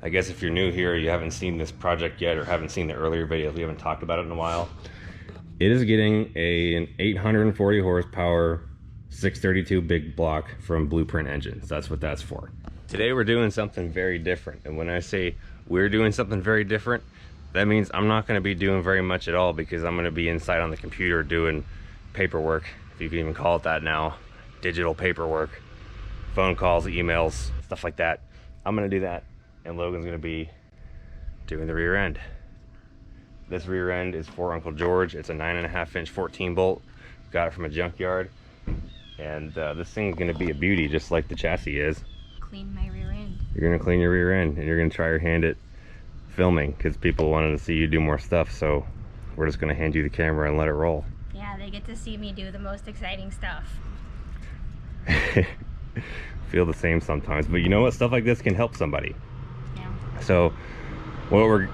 I guess if you're new here, you haven't seen this project yet or haven't seen the earlier videos, we haven't talked about it in a while. It is getting an 840 horsepower 632 big block from Blueprint Engines. That's what that's for. Today we're doing something very different. And when I say we're doing something very different, that means I'm not going to be doing very much at all, because I'm going to be inside on the computer doing paperwork, if you can even call it that now. Digital paperwork, phone calls, emails, stuff like that. I'm going to do that, and Logan's going to be doing the rear end. This rear end is for Uncle George. It's a 9.5-inch 14 bolt. Got it from a junkyard, and this thing's going to be a beauty, just like the chassis is. Clean my rear end. You're going to clean your rear end, and you're going to try your hand at filming, because people wanted to see you do more stuff, so we're just going to hand you the camera and let it roll. Yeah, they get to see me do the most exciting stuff. Feel the same sometimes, but you know what, stuff like this can help somebody. Yeah. So what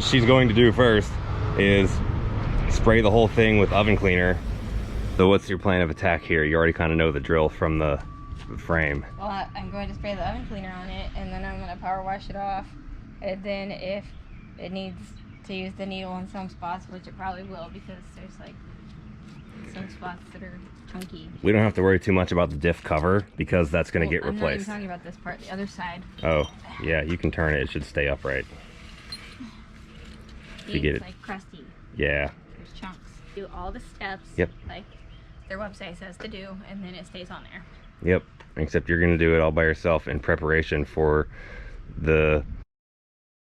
she's going to do first is spray the whole thing with oven cleaner. So what's your plan of attack here? You already kind of know the drill from the frame. Well, I'm going to spray the oven cleaner on it, and then I'm going to power wash it off, and then if it needs to use the needle in some spots, which it probably will, because there's like some spots that are chunky. We don't have to worry too much about the diff cover, because that's going to get replaced. I'm not even talking about this part, the other side. Oh, yeah, you can turn it. It should stay upright. See, you get it's it. Like crusty. Yeah. There's chunks. Do all the steps. Yep. Like their website says to do, and then it stays on there. Yep. Except you're going to do it all by yourself in preparation for the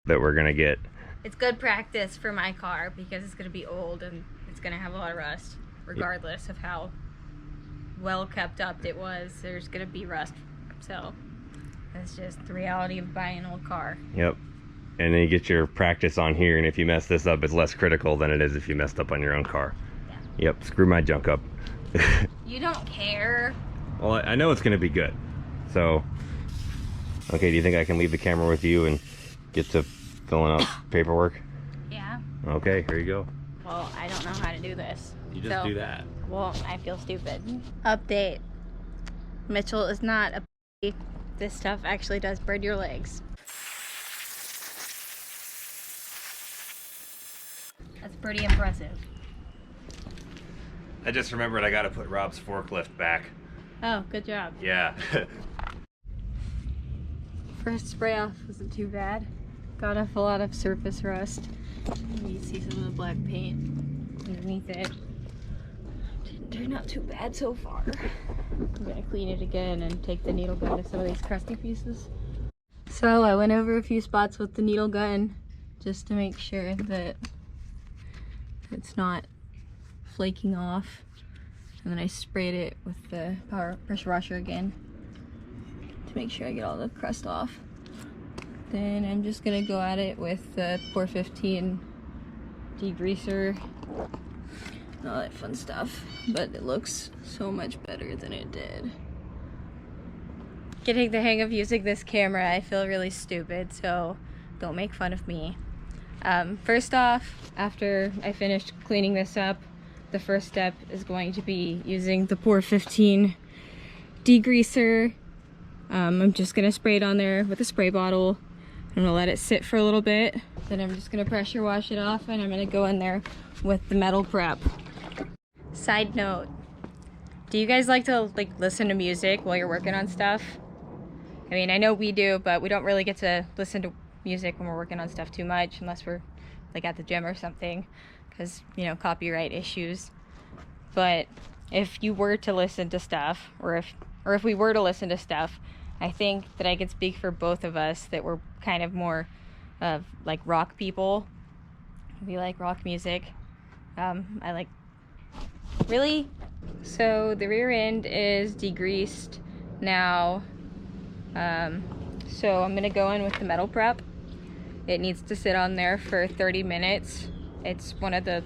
that we're going to get. It's good practice for my car, because it's going to be old and it's going to have a lot of rust, regardless of how well kept up it was. There's going to be rust, so that's just the reality of buying an old car. Yep. And then you get your practice on here, and if you mess this up, it's less critical than it is if you messed up on your own car. Yeah. Yep. Screw my junk up. You don't care. Well, I know it's going to be good. So, okay, do you think I can leave the camera with you and get to filling out paperwork? Yeah. Okay, here you go. Well, I don't know how to do this. You just do that. Well, I feel stupid. Update. Mitchell is not a p***. This stuff actually does burn your legs. That's pretty impressive. I just remembered I got to put Rob's forklift back. Oh, good job. Yeah. First spray off wasn't too bad. Got off a lot of surface rust. You see some of the black paint underneath it. Didn't turn out too bad so far. I'm gonna clean it again and take the needle gun to some of these crusty pieces. So I went over a few spots with the needle gun just to make sure that it's not flaking off. And then I sprayed it with the pressure washer again to make sure I get all the crust off. Then I'm just gonna go at it with the Pour 15 degreaser and all that fun stuff. But it looks so much better than it did. Getting the hang of using this camera, I feel really stupid, so don't make fun of me. First off, after I finished cleaning this up, the first step is going to be using the Pour 15 degreaser. I'm just gonna spray it on there with a spray bottle. I'm gonna let it sit for a little bit. Then I'm just gonna pressure wash it off, and I'm gonna go in there with the metal prep. Side note, do you guys like to listen to music while you're working on stuff? I mean, I know we do, but we don't really get to listen to music when we're working on stuff too much, unless we're like at the gym or something, because, you know, copyright issues. But if you were to listen to stuff, or if we were to listen to stuff, I think that I could speak for both of us that we're kind of more of like rock people. We like rock music. I like, really? So the rear end is degreased now. So I'm gonna go in with the metal prep. It needs to sit on there for 30 minutes. It's one of the,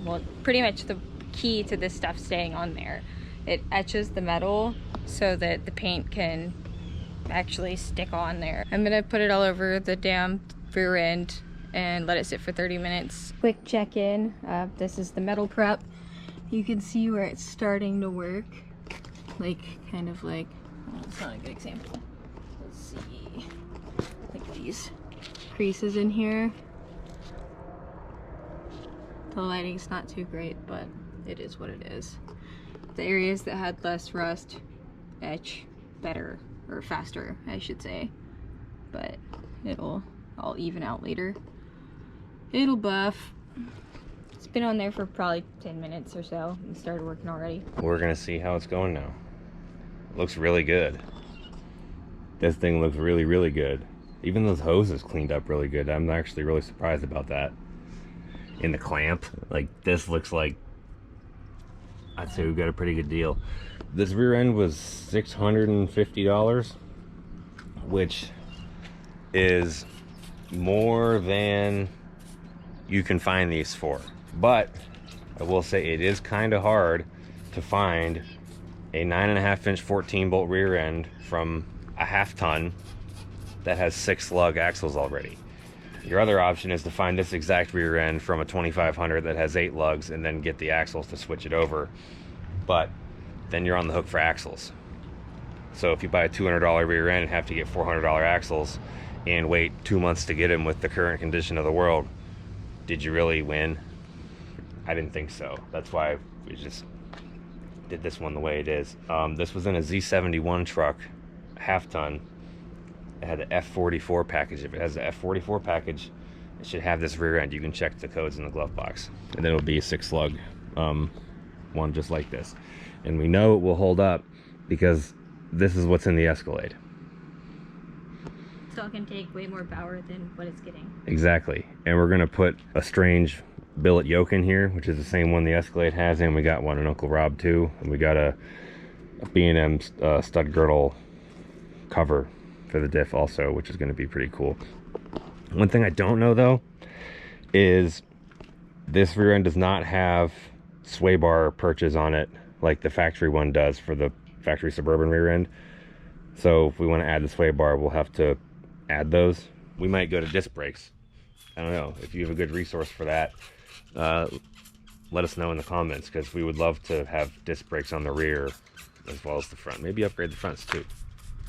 well, pretty much the key to this stuff staying on there. It etches the metal so that the paint can actually stick on there. I'm gonna put it all over the damn rear end and let it sit for 30 minutes. Quick check-in. This is the metal prep. You can see where it's starting to work. Like, kind of like, oh, it's not a good example. Let's see. these creases in here. The lighting's not too great, but it is what it is. The areas that had less rust etch better, or faster, I should say. But I'll even out later. It'll buff. It's been on there for probably 10 minutes or so and started working already. We're gonna see how it's going now. Looks really good. This thing looks really, really good. Even those hoses cleaned up really good. I'm actually really surprised about that. In the clamp, like this looks like, I'd say we got a pretty good deal. This rear end was $650, which is more than you can find these for. But I will say it is kind of hard to find a 9.5-inch 14-bolt rear end from a half-ton that has 6 lug axles already. Your other option is to find this exact rear end from a 2500 that has 8 lugs and then get the axles to switch it over. But then you're on the hook for axles. So if you buy a $200 rear end and have to get $400 axles and wait 2 months to get them with the current condition of the world, did you really win? I didn't think so. That's why we just did this one the way it is. This was in a Z71 truck, half-ton. It had the F44 package. If it has the F44 package, it should have this rear end. You can check the codes in the glove box. And then it'll be a 6-lug one just like this. And we know it will hold up because this is what's in the Escalade. So it can take way more power than what it's getting. Exactly. And we're going to put a strange billet yoke in here, which is the same one the Escalade has, and we got one in Uncle Rob too. And we got a B&M stud girdle cover for the diff also, which is going to be pretty cool. One thing I don't know though is this rear end does not have sway bar perches on it like the factory one does for the factory Suburban rear end. So if we want to add the sway bar, we'll have to add those. We might go to disc brakes. I don't know. If you have a good resource for that, let us know in the comments, because we would love to have disc brakes on the rear as well as the front. Maybe upgrade the fronts too.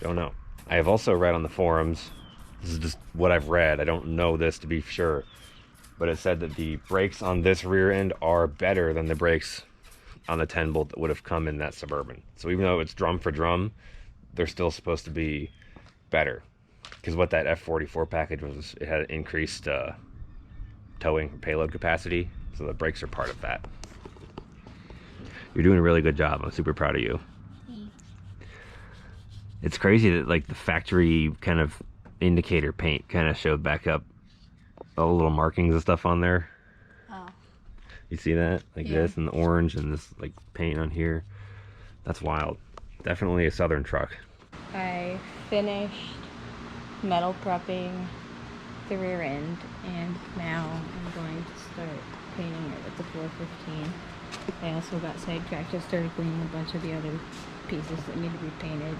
Don't know. I have also read on the forums, this is just what I've read, I don't know this to be sure, but it said that the brakes on this rear end are better than the brakes on the 10 bolt that would have come in that Suburban. So even though it's drum for drum, they're still supposed to be better. Because what that F44 package was, it had increased towing payload capacity, so the brakes are part of that. You're doing a really good job. I'm super proud of you. It's crazy that like the factory kind of indicator paint kind of showed back up all the little markings and stuff on there. Oh. You see that? Like Yeah. this and the orange and this like paint on here. That's wild. Definitely a southern truck. I finished metal prepping the rear end, and now I'm going to start painting it with the 415. I also got sidetracked and started cleaning a bunch of the other pieces that need to be painted.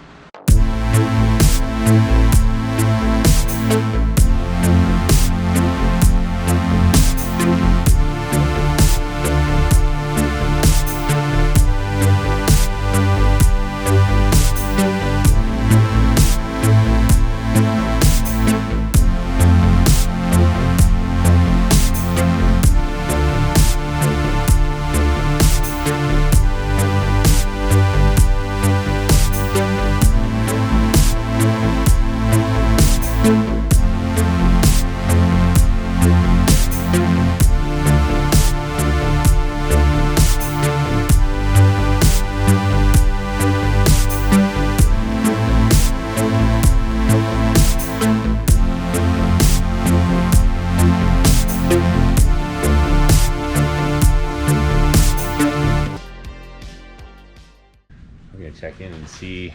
Check in and see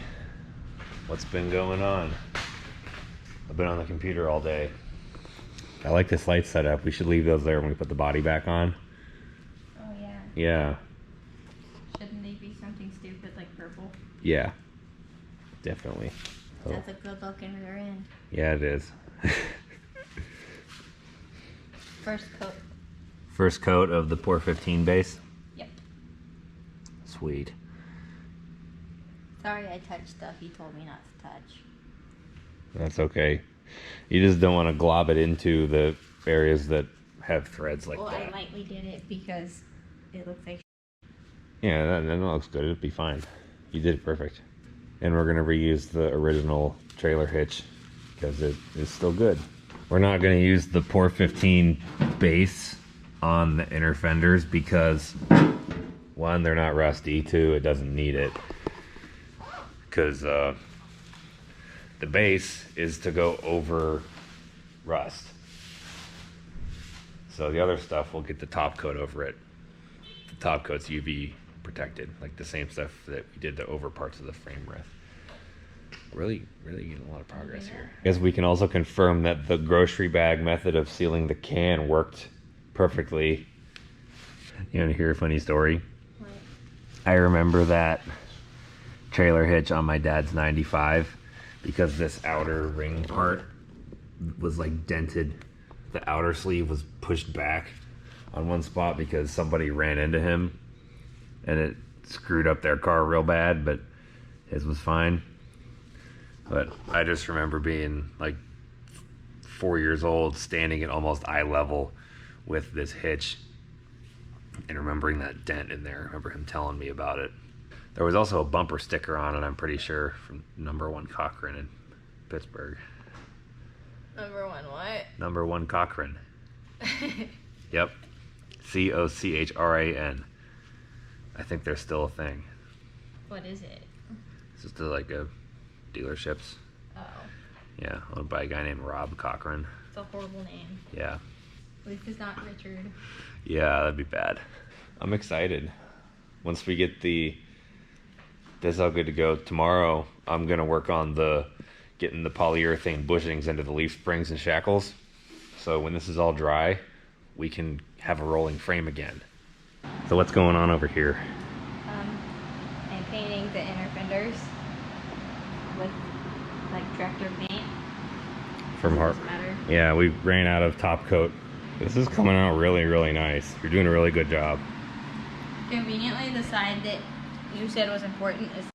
what's been going on. I've been on the computer all day. I like this light setup. We should leave those there when we put the body back on. Oh yeah. Yeah. Shouldn't they be something stupid like purple? Yeah. Definitely. Oh. That's a good looking rear end. Yeah, it is. First coat. First coat of the 415 base? Yep. Sweet. Sorry I touched stuff you told me not to touch. That's okay. You just don't want to glob it into the areas that have threads like well, that. I lightly did it because it looks like Yeah, that looks good. It'll be fine. You did it perfect. And we're going to reuse the original trailer hitch because it is still good. We're not going to use the 415 base on the inner fenders because, one, they're not rusty. Two, it doesn't need it. Because the base is to go over rust. So the other stuff, we'll get the top coat over it. The top coat's UV protected, like the same stuff that we did the over parts of the frame with. Really getting a lot of progress here. I guess we can also confirm that the grocery bag method of sealing the can worked perfectly. You want to hear a funny story? what? I remember that trailer hitch on my dad's 95 because this outer ring part was like dented. The outer sleeve was pushed back on one spot because somebody ran into him and it screwed up their car real bad, but his was fine. But I just remember being like 4 years old, standing at almost eye level with this hitch and remembering that dent in there. I remember him telling me about it. There was also a bumper sticker on it, I'm pretty sure, from number 1 Cochran in Pittsburgh. Number 1 what? Number 1 Cochran. Yep. Cochran. I think they're still a thing. What is it? It's just like a dealerships. Oh. Yeah, owned by a guy named Rob Cochran. It's a horrible name. Yeah. At least it's not Richard. Yeah, that'd be bad. I'm excited. Once we get this all good to go, tomorrow I'm gonna work on getting the polyurethane bushings into the leaf springs and shackles. So when this is all dry, we can have a rolling frame again. So what's going on over here? I'm painting the inner fenders with like tractor paint. From Hart. Doesn't matter. Yeah, we ran out of top coat. This is coming out really nice. You're doing a really good job. Conveniently, the side that you said was important is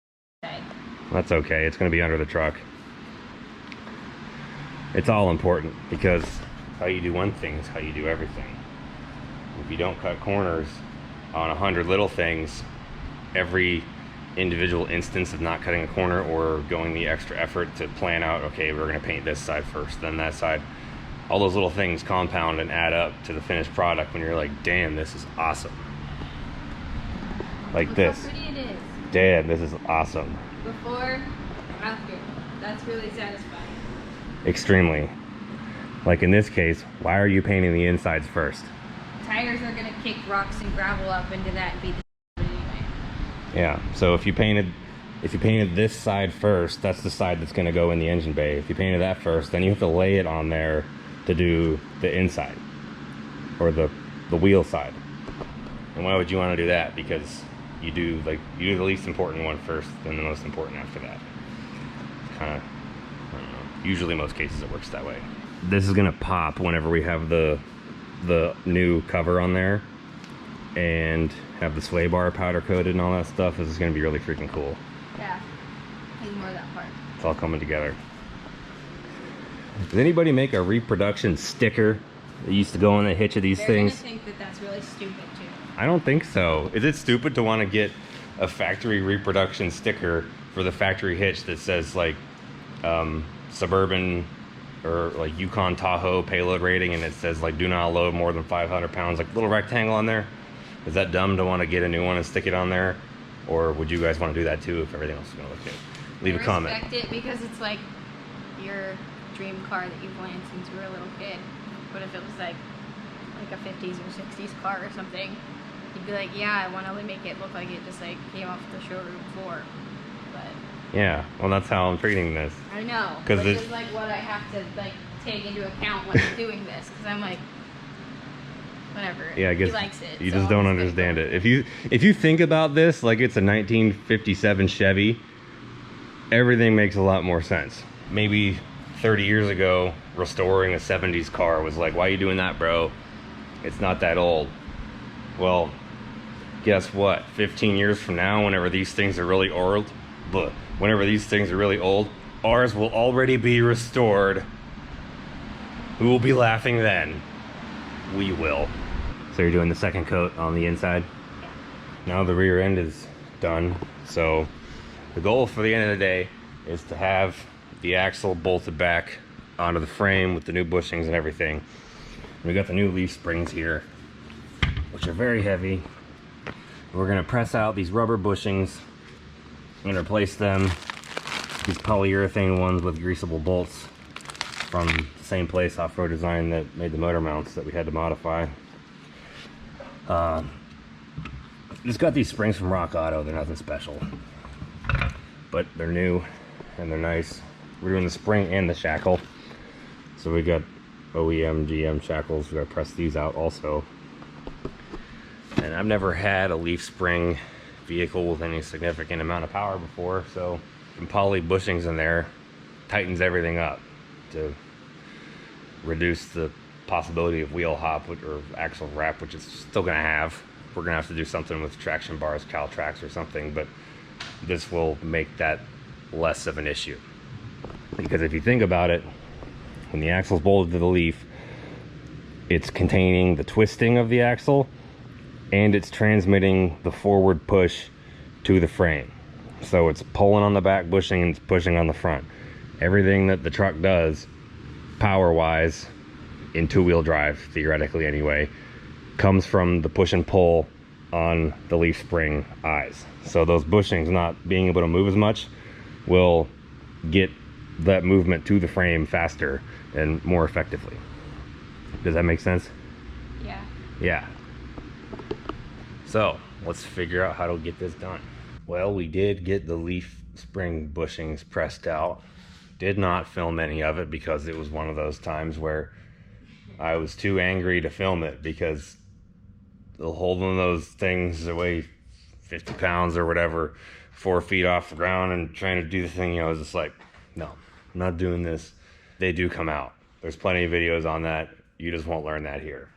the side. That's okay. It's going to be under the truck. It's all important because how you do one thing is how you do everything. If you don't cut corners on 100 little things, every individual instance of not cutting a corner or going the extra effort to plan out, okay, we're going to paint this side first, then that side, all those little things compound and add up to the finished product when you're like, damn, this is awesome. Like Look this. how pretty it is. Damn, this is awesome. Before, after. That's really satisfying. Extremely. Like in this case, why are you painting the insides first? Tires are gonna kick rocks and gravel up into that and be the anyway. Yeah, so if you painted this side first, that's the side that's gonna go in the engine bay. If you painted that first, then you have to lay it on there to do the inside or the wheel side. And why would you want to do that? Because you do the least important one first, then the most important after that. Kind of, I don't know. Usually most cases it works that way. This is gonna pop whenever we have the new cover on there and have the sway bar powder coated and all that stuff. This is gonna be really freaking cool. Yeah. Ignore that part. It's all coming together. Does anybody make a reproduction sticker that used to go on the hitch of these They're things? gonna think that that's really stupid too. I don't think so. Is it stupid to want to get a factory reproduction sticker for the factory hitch that says like Suburban or like Yukon Tahoe payload rating and it says like do not load more than 500 pounds, like little rectangle on there? Is that dumb to want to get a new one and stick it on there? Or would you guys want to do that too if everything else is going to look good? Leave a comment. I respect it because it's like your dream car that you've wanted since you were a little kid. But if it was like a 50s or 60s car or something, you'd be like, yeah, I want to make it look like it just like came off the showroom floor. But Yeah, well that's how I'm treating this. I know, Because which is like what I have to like take into account when I'm doing this, because I'm like, whatever. Yeah, I guess he likes it. you so just don't I'm just understand gonna it. If you think about this like it's a 1957 Chevy, everything makes a lot more sense. Maybe 30 years ago, restoring a 70s car was like, why are you doing that, bro? It's not that old. Well, guess what? 15 years from now, whenever these things are really old, ours will already be restored Who will be laughing then? We will. So you're doing the second coat on the inside? Yeah. Now the rear end is done. So the goal for the end of the day is to have the axle bolted back onto the frame with the new bushings and everything. We got the new leaf springs here, which are very heavy. We're gonna press out these rubber bushings and replace them with these polyurethane ones with greasable bolts from the same place, Off-Road Design, that made the motor mounts that we had to modify. Just got these springs from Rock Auto. They're nothing special, but they're new and they're nice. We're doing the spring and the shackle. So we got OEM, GM shackles. We gotta press these out also. And I've never had a leaf spring vehicle with any significant amount of power before, so some poly bushings in there tightens everything up to reduce the possibility of wheel hop or axle wrap, which it's still gonna have. We're gonna have to do something with traction bars, Caltrax or something, but this will make that less of an issue. Because if you think about it, when the axle's bolted to the leaf, it's containing the twisting of the axle and it's transmitting the forward push to the frame. So it's pulling on the back bushing and it's pushing on the front. Everything that the truck does power-wise in two-wheel drive, theoretically anyway, comes from the push and pull on the leaf spring eyes. So those bushings not being able to move as much will get that movement to the frame faster and more effectively. Does that make sense? Yeah. Yeah. So let's figure out how to get this done. Well, we did get the leaf spring bushings pressed out. Did not film any of it because it was one of those times where I was too angry to film it, because holding those things that weigh 50 pounds or whatever 4 feet off the ground and trying to do the thing, you know, I was just like, no, I'm not doing this. They do come out. There's plenty of videos on that. You just won't learn that here.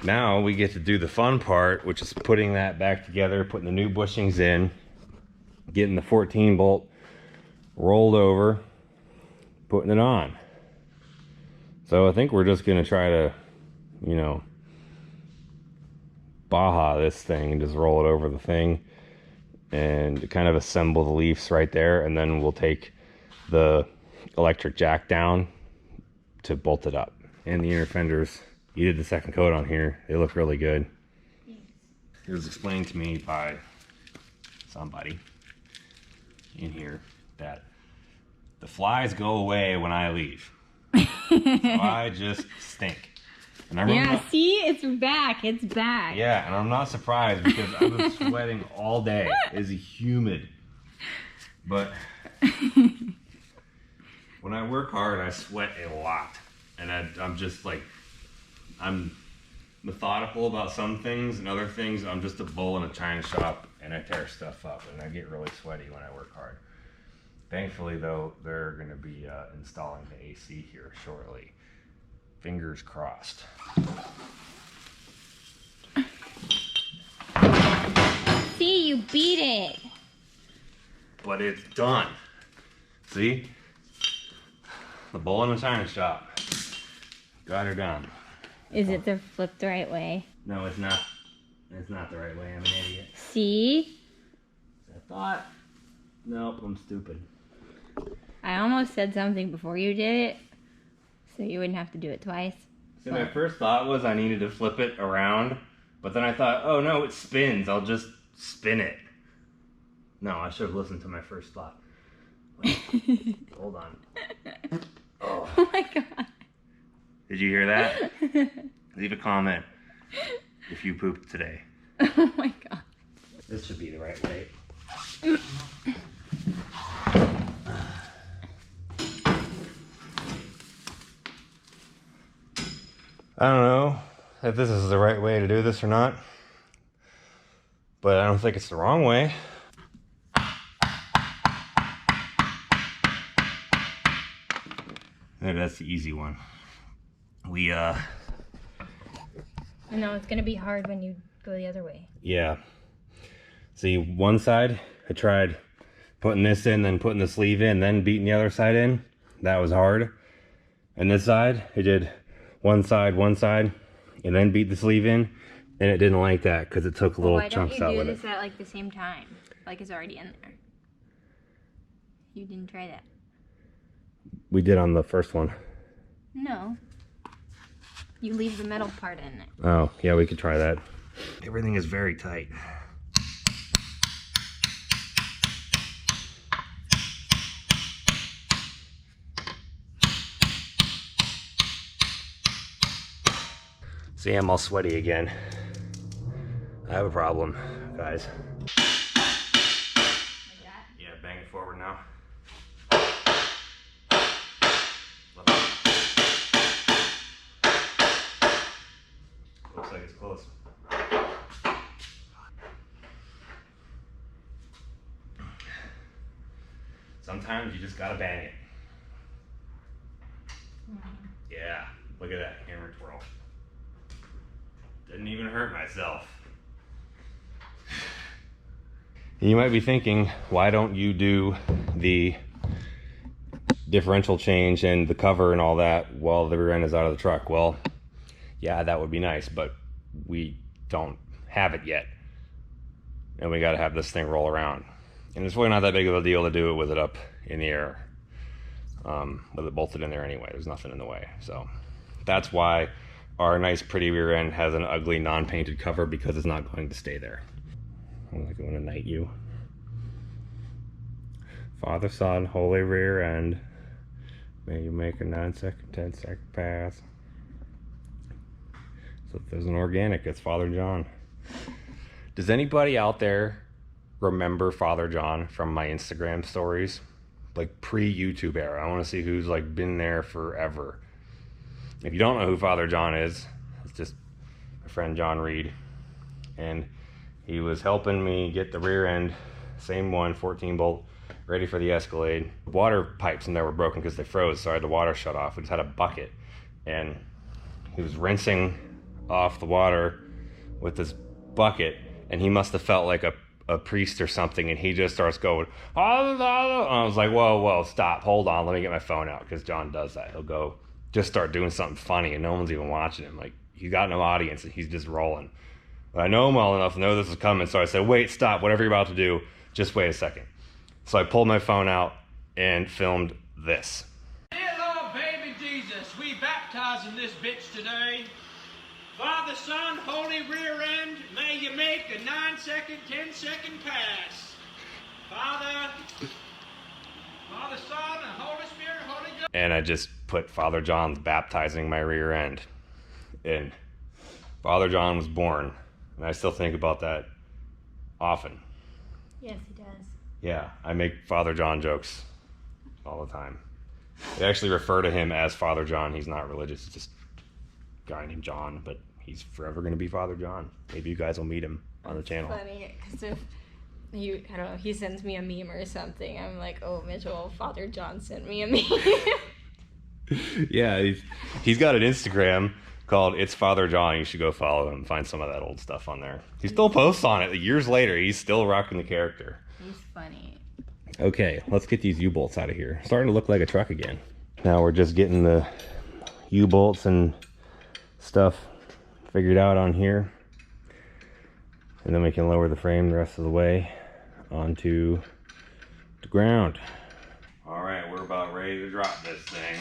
Now we get to do the fun part, which is putting that back together, putting the new bushings in, getting the 14 bolt rolled over, putting it on. So I think we're just gonna try to, you know, Baja this thing and just roll it over the thing and kind of assemble the leaves right there, and then we'll take the electric jack down to bolt it up. And the inner fenders, you did the second coat on here. They look really good. It was explained to me by somebody in here that the flies go away when I leave. So I just stink. And I yeah, see? It's back. It's back. Yeah, and I'm not surprised because I've been sweating all day. It's humid. But when I work hard, I sweat a lot. And I'm just like, I'm methodical about some things, and other things I'm just a bull in a china shop and I tear stuff up and I get really sweaty when I work hard. Thankfully though, they're going to be installing the AC here shortly. Fingers crossed. See, you beat it. But it's done. See? The bull in the china shop. Got her done. Is it the flip the right way? No, it's not. It's not the right way. I'm an idiot. See? I thought. Nope, I'm stupid. I almost said something before you did it, so you wouldn't have to do it twice. So my first thought was I needed to flip it around, but then I thought, oh no, it spins. I'll just spin it. No, I should have listened to my first thought. Wait, hold on. Oh. Oh my god. Did you hear that? Leave a comment if you pooped today. Oh my god. This should be the right way. I don't know if this is the right way to do this or not, but I don't think it's the wrong way. Maybe that's the easy one. I know, it's gonna be hard when you go the other way. Yeah. See, one side, I tried putting this in, then putting the sleeve in, then beating the other side in. That was hard. And this side, it did one side, and then beat the sleeve in, and it didn't like that because it took little chunks out with it. Why don't you do this at like the same time? Like it's already in there. You didn't try that. We did on the first one. No. You leave the metal part in it. Oh, yeah, we could try that. Everything is very tight. See, I'm all sweaty again. I have a problem, guys. Like that? Yeah, bang it forward now. Looks like it's close. Sometimes you just gotta bang it. Yeah, look at that hammer twirl. Didn't even hurt myself. You might be thinking, why don't you do the differential change and the cover and all that while the rear end is out of the truck? Well, yeah, that would be nice, but we don't have it yet. And we gotta have this thing roll around. And it's really not that big of a deal to do it with it up in the air. With it bolted in there anyway, there's nothing in the way. So that's why our nice pretty rear end has an ugly non-painted cover, because it's not going to stay there. I'm like, going to knight you. Father, Son, holy rear end, may you make a 9-second, 10-second pass. So if there's an organic, it's Father John. Does anybody out there remember Father John from my Instagram stories? Like pre-YouTube era. I want to see who's like been there forever. If you don't know who Father John is, it's just my friend John Reed. And he was helping me get the rear end, same one, 14 bolt, ready for the Escalade. Water pipes in there were broken because they froze, so I had the water shut off. We just had a bucket. And he was rinsing off the water with this bucket, and he must have felt like a priest or something, and he just starts going, and I was like, whoa, stop, hold on, let me get my phone out, because John does that. He'll go just start doing something funny and no one's even watching him. Like, he's got no audience and he's just rolling. But I know him well enough to know this is coming, so I said, wait, stop, whatever you're about to do, just wait a second. So I pulled my phone out and filmed this. Dear Lord, baby Jesus, we baptizing this bitch today. Father, Son, holy rear end, may you make a 9-second, 10-second pass. Father, Son, and Holy Spirit, Holy Ghost. And I just put Father John's baptizing my rear end. And Father John was born. And I still think about that often. Yes, he does. Yeah, I make Father John jokes all the time. They actually refer to him as Father John. He's not religious, it's just a guy named John, but he's forever going to be Father John. Maybe you guys will meet him on the channel. Funny, because if you, I don't know, he sends me a meme or something, I'm like, oh, Mitchell, Father John sent me a meme. Yeah, he's got an Instagram called It's Father John. You should go follow him and find some of that old stuff on there. He still posts on it. Years later, he's still rocking the character. He's funny. Okay, let's get these U-bolts out of here. Starting to look like a truck again. Now we're just getting the U-bolts and stuff figured out on here. And then we can lower the frame the rest of the way onto the ground. All right, we're about ready to drop this thing.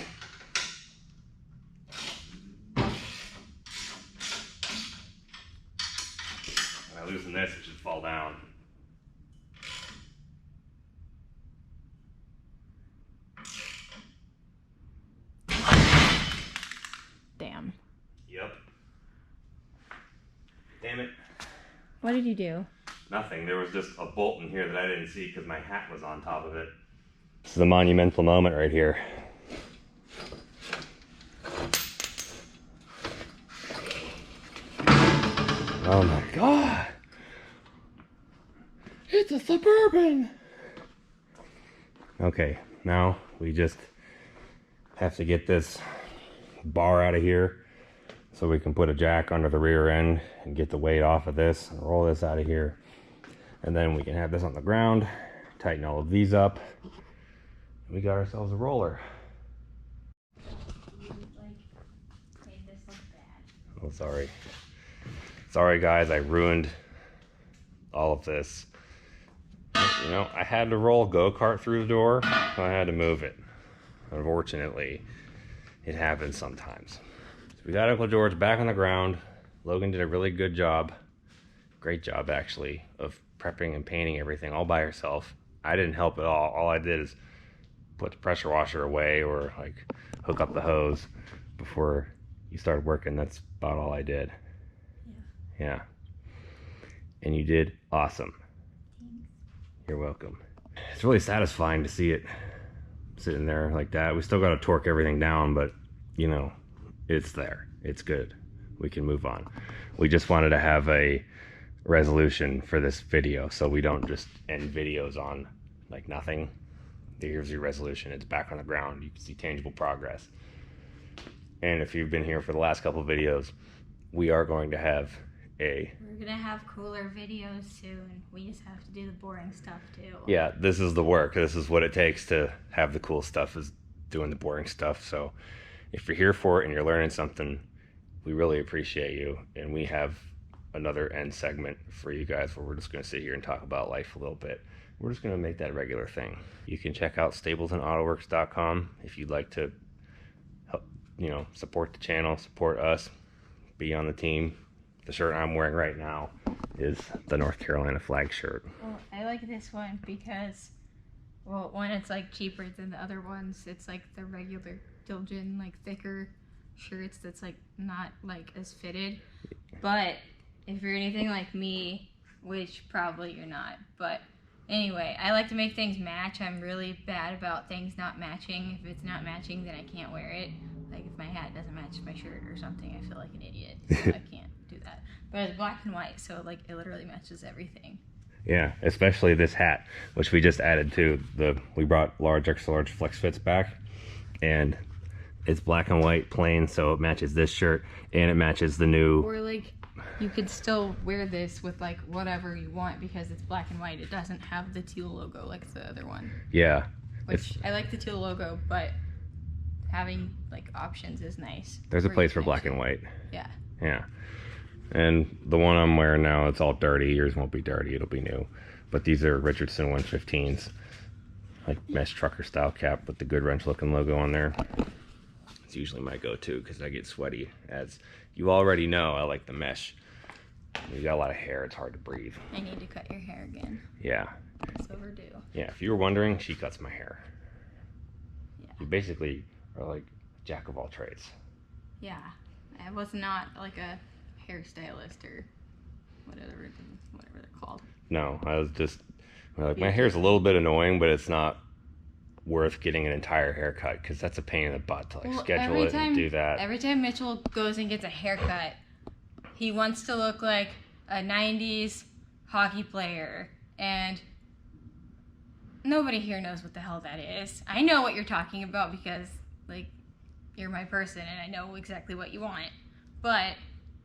When I loosen this, it should fall down. Damn. Yep. Damn it. What did you do? Nothing. There was just a bolt in here that I didn't see because my hat was on top of it. This is a monumental moment right here. Oh my God. It's a Suburban. Okay, now we just have to get this bar out of here so we can put a jack under the rear end and get the weight off of this and roll this out of here. And then we can have this on the ground, tighten all of these up. We got ourselves a roller. So sorry. Sorry guys, I ruined all of this. You know, I had to roll a go-kart through the door, so I had to move it. Unfortunately, it happens sometimes. So we got Uncle George back on the ground. Logan did a really good job. Great job, actually, of prepping and painting everything all by herself. I didn't help at all. All I did is put the pressure washer away or like hook up the hose before you started working. That's about all I did. Yeah. And you did awesome. You're welcome. It's really satisfying to see it sitting there like that. We still got to torque everything down, but you know, it's there. It's good. We can move on. We just wanted to have a resolution for this video so we don't just end videos on like nothing. Here's your resolution. It's back on the ground. You can see tangible progress. And if you've been here for the last couple of videos, we are going to have we're gonna have cooler videos soon. We just have to do the boring stuff too. Yeah, this is the work. This is what it takes to have the cool stuff, is doing the boring stuff. So if you're here for it and you're learning something, we really appreciate you. And we have another end segment for you guys where we're just gonna sit here and talk about life a little bit. We're just gonna make that a regular thing. You can check out stablesandautoworks.com if you'd like to help, you know, support the channel, support us, be on the team. The shirt I'm wearing right now is the North Carolina flag shirt. Well, I like this one because, well, one, it's like cheaper than the other ones. It's like the regular Dilgen, like thicker shirts that's like not like as fitted. But if you're anything like me, which probably you're not, but anyway, I like to make things match. I'm really bad about things not matching. If it's not matching, then I can't wear it. Like if my hat doesn't match my shirt or something, I feel like an idiot. So I can't do that. But it's black and white, so like it literally matches everything. Yeah, especially this hat, which we just added to we brought large, extra large flex fits back, and it's black and white plain, so it matches this shirt and it matches the new. Or like you could still wear this with like whatever you want because it's black and white. It doesn't have the teal logo like the other one. Yeah. Which I like the teal logo, but having like options is nice. There's a place for black and white. Yeah. Yeah. And the one I'm wearing now, it's all dirty. Yours won't be dirty, it'll be new. But these are Richardson 115s. Like mesh trucker style cap with the Good Wrench looking logo on there. It's usually my go-to because I get sweaty. As you already know, I like the mesh. You got a lot of hair, it's hard to breathe. I need to cut your hair again. Yeah. It's overdue. Yeah, if you were wondering, she cuts my hair. Yeah. You basically are like jack of all trades. Yeah. I was not like a hairstylist or whatever they're called. No, I was just like, my hair's a little bit annoying, but it's not worth getting an entire haircut because that's a pain in the butt to like schedule it and do that. Every time Mitchell goes and gets a haircut, he wants to look like a 90s hockey player, and nobody here knows what the hell that is. I know what you're talking about because like you're my person and I know exactly what you want, but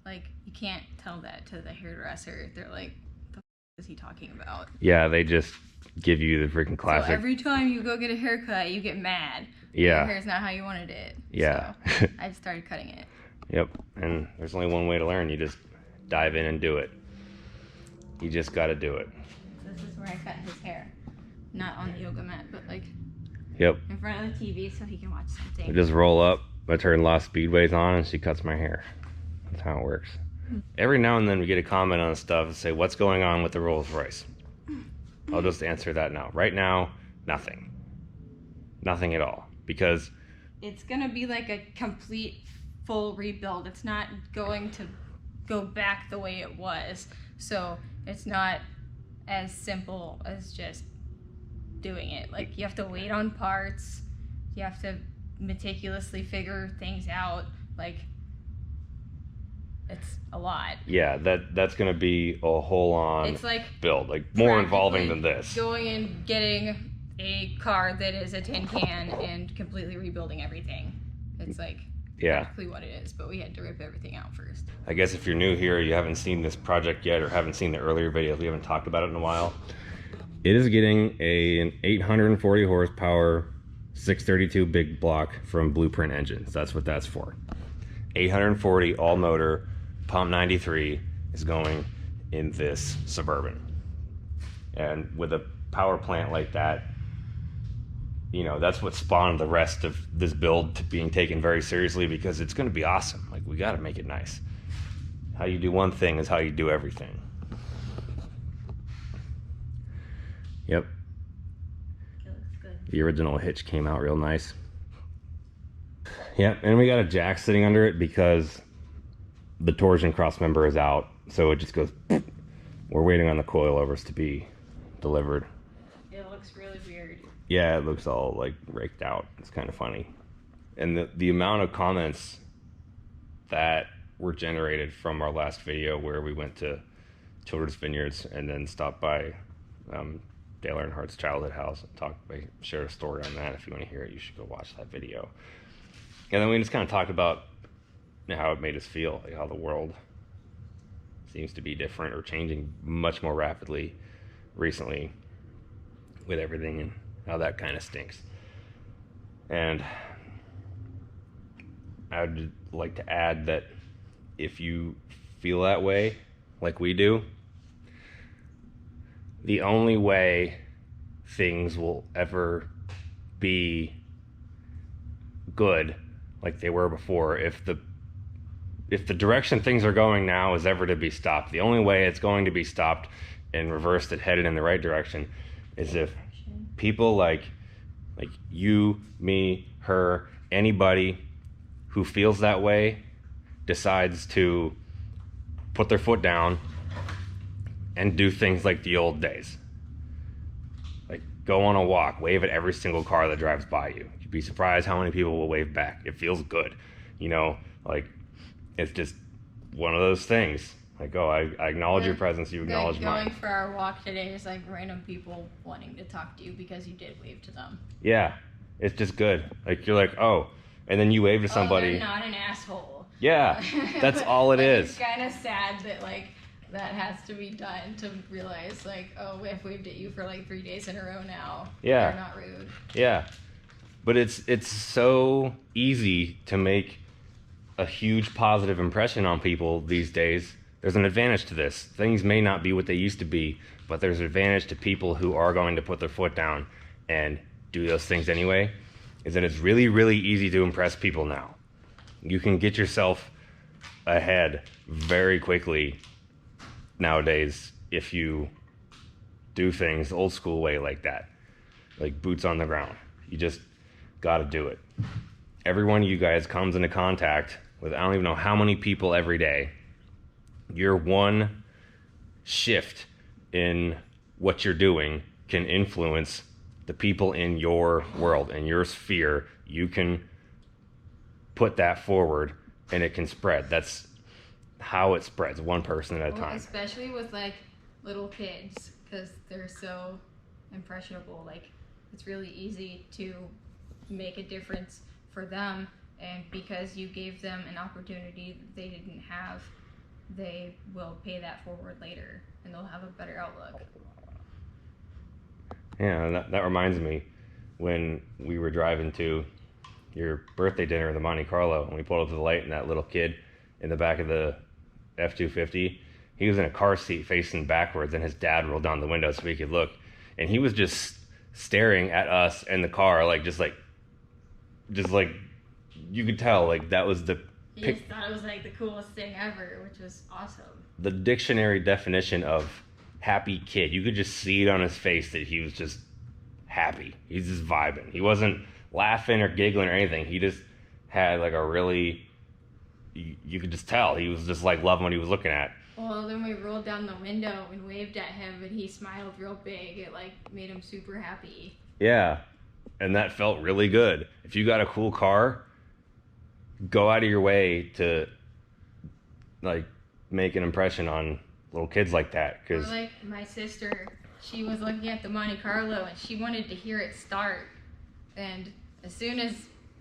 like you can't tell that to the hairdresser. They're like, the f is he talking about? Yeah, they just give you the freaking classic. So every time you go get a haircut, you get mad. Yeah. Your hair's not how you wanted it. Yeah. So I started cutting it. Yep. And there's only one way to learn. You just dive in and do it. You just got to do it. This is where I cut his hair. Not on the yoga mat, but like Yep. in front of the TV so he can watch something. I just roll up, I turn Lost Speedways on, and she cuts my hair. That's how it works. Every now and then we get a comment on stuff and say, what's going on with the Rolls Royce? I'll just answer that now. Right now, nothing. Nothing at all. Because it's going to be like a complete full rebuild. It's not going to go back the way it was. So it's not as simple as just doing it. Like you have to wait on parts. You have to meticulously figure things out. Like it's a lot. Yeah, that's gonna be a whole on it's like build, like more involving than this. Going and getting a car that is a tin can and completely rebuilding everything. It's like practically what it is, but we had to rip everything out first. I guess if you're new here, you haven't seen this project yet or haven't seen the earlier videos, we haven't talked about it in a while. It is getting an 840 horsepower 632 big block from Blueprint Engines. That's what that's for. 840 all motor pump 93 is going in this Suburban. And with a power plant like that, you know, that's what spawned the rest of this build to being taken very seriously, because it's going to be awesome. Like, we got to make it nice. How you do one thing is how you do everything. Yep. It looks good. The original hitch came out real nice. Yep, and we got a jack sitting under it because the torsion cross member is out, so it just goes. We're waiting on the coilovers to be delivered. It looks really weird. Yeah, it looks all like raked out. It's kind of funny. And the amount of comments that were generated from our last video where we went to Children's Vineyards and then stopped by Dale Earnhardt's childhood house and shared a story on that. If you want to hear it, you should go watch that video. And then we just kind of talked about how it made us feel, like how the world seems to be different or changing much more rapidly recently with everything, and how that kind of stinks. And I would like to add that if you feel that way, like we do, the only way things will ever be good like they were before, if the direction things are going now is ever to be stopped, the only way it's going to be stopped and reversed and headed in the right direction is if people like you, me, her, anybody who feels that way decides to put their foot down and do things like the old days. Like, go on a walk, wave at every single car that drives by you. You'd be surprised how many people will wave back. It feels good, you know, like, it's just one of those things. Like, oh, I acknowledge your presence, you acknowledge mine. Going for our walk today is like random people wanting to talk to you because you did wave to them. Yeah, it's just good. Like, you're like, oh, and then you wave to somebody. They're not an asshole. Yeah, that's all it is. It's kind of sad that like that has to be done to realize like, oh, I've waved at you for like 3 days in a row now. Yeah. They're not rude. Yeah, but it's so easy to make a huge positive impression on people these days. There's an advantage to this. Things may not be what they used to be, but there's an advantage to people who are going to put their foot down and do those things anyway, is that it's really, really easy to impress people now. You can get yourself ahead very quickly nowadays if you do things the old school way like that, like boots on the ground. You just got to do it. Every one of you guys comes into contact with I don't even know how many people every day. Your one shift in what you're doing can influence the people in your world, in your sphere. You can put that forward and it can spread. That's how it spreads, one person at a time. Especially with like little kids, because they're so impressionable. Like, it's really easy to make a difference for them, and because you gave them an opportunity that they didn't have, they will pay that forward later and they'll have a better outlook. Yeah, and that reminds me when we were driving to your birthday dinner in the Monte Carlo and we pulled up to the light and that little kid in the back of the F-250, he was in a car seat facing backwards and his dad rolled down the window so he could look, and he was just staring at us in the car just like you could tell like that was the He just thought it was like the coolest thing ever, which was awesome. The dictionary definition of happy kid. You could just see it on his face that he was just happy. He's just vibing. He wasn't laughing or giggling or anything. He just had like a really, you could just tell he was just like loving what he was looking at. Well, then we rolled down the window and waved at him and he smiled real big. It like made him super happy. Yeah, and that felt really good. If you got a cool car, go out of your way to like make an impression on little kids like that. Cause like my sister, she was looking at the Monte Carlo and she wanted to hear it start, and as soon as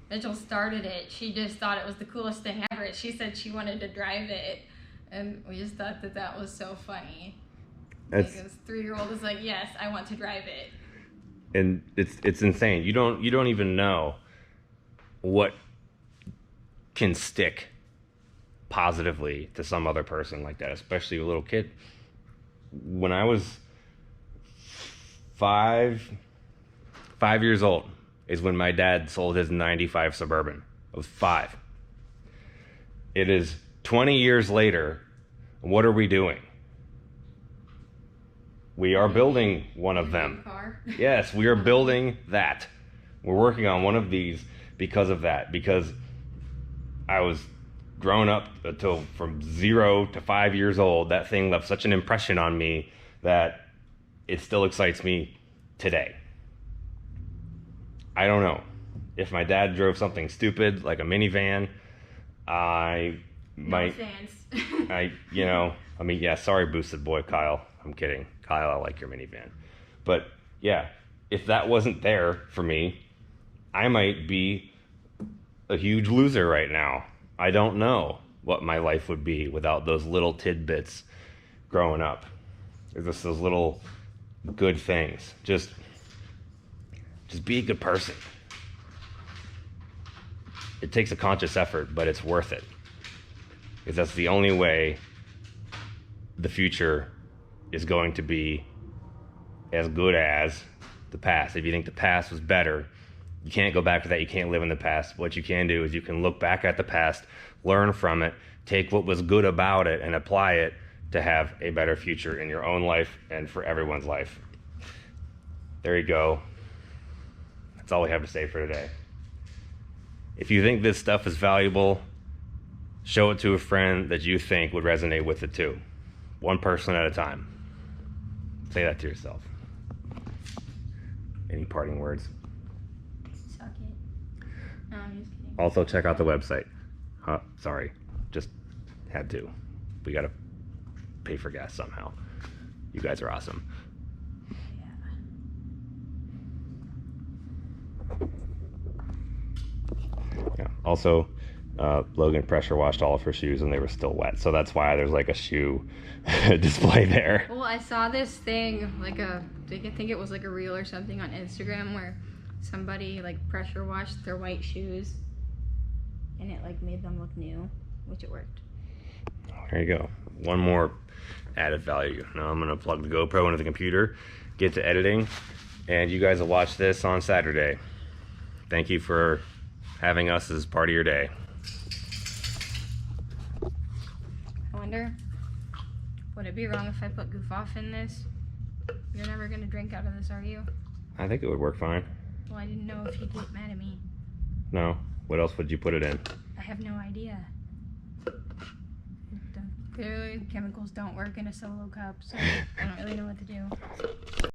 Mitchell started it, she just thought it was the coolest thing ever. She said she wanted to drive it, and we just thought that was so funny. Like, this 3-year-old is like, yes, I want to drive it. And it's insane. You don't even know what can stick positively to some other person like that, especially a little kid. When I was 5 years old is when my dad sold his 95 Suburban. I was 5. It is 20 years later. What are we doing? We are building one of them. Yes, we are building that. We're working on one of these because of that. Because I was grown up until from 0 to 5 years old. That thing left such an impression on me that it still excites me today. I don't know. If my dad drove something stupid like a minivan, I might. No offense. Yeah, sorry, boosted boy Kyle. I'm kidding. Kyle, I like your minivan. But yeah, if that wasn't there for me, I might be a huge loser right now. I don't know what my life would be without those little tidbits growing up. There's just those little good things. Just be a good person. It takes a conscious effort, but it's worth it. Because that's the only way the future is going to be as good as the past. If you think the past was better, you can't go back to that. You can't live in the past. What you can do is you can look back at the past, learn from it, take what was good about it, and apply it to have a better future in your own life and for everyone's life. There you go. That's all we have to say for today. If you think this stuff is valuable, show it to a friend that you think would resonate with it too. One person at a time. Say that to yourself. Any parting words? Suck it. No, I'm just kidding. Also, check out the website. Sorry, just had to. We gotta pay for gas somehow. You guys are awesome. Yeah. Also, Logan pressure washed all of her shoes and they were still wet, so that's why there's like a shoe display there. Well, I saw this thing, I think it was like a reel or something on Instagram where somebody like pressure washed their white shoes and it like made them look new, which it worked. There you go. One more added value. Now I'm gonna plug the GoPro into the computer, get to editing, and you guys will watch this on Saturday. Thank you for having us as part of your day. I wonder, would it be wrong if I put Goof Off in this? You're never gonna drink out of this, are you? I think it would work fine. Well, I didn't know if you'd get mad at me. No. What else would you put it in? I have no idea. Clearly, chemicals don't work in a solo cup, so I don't really know what to do.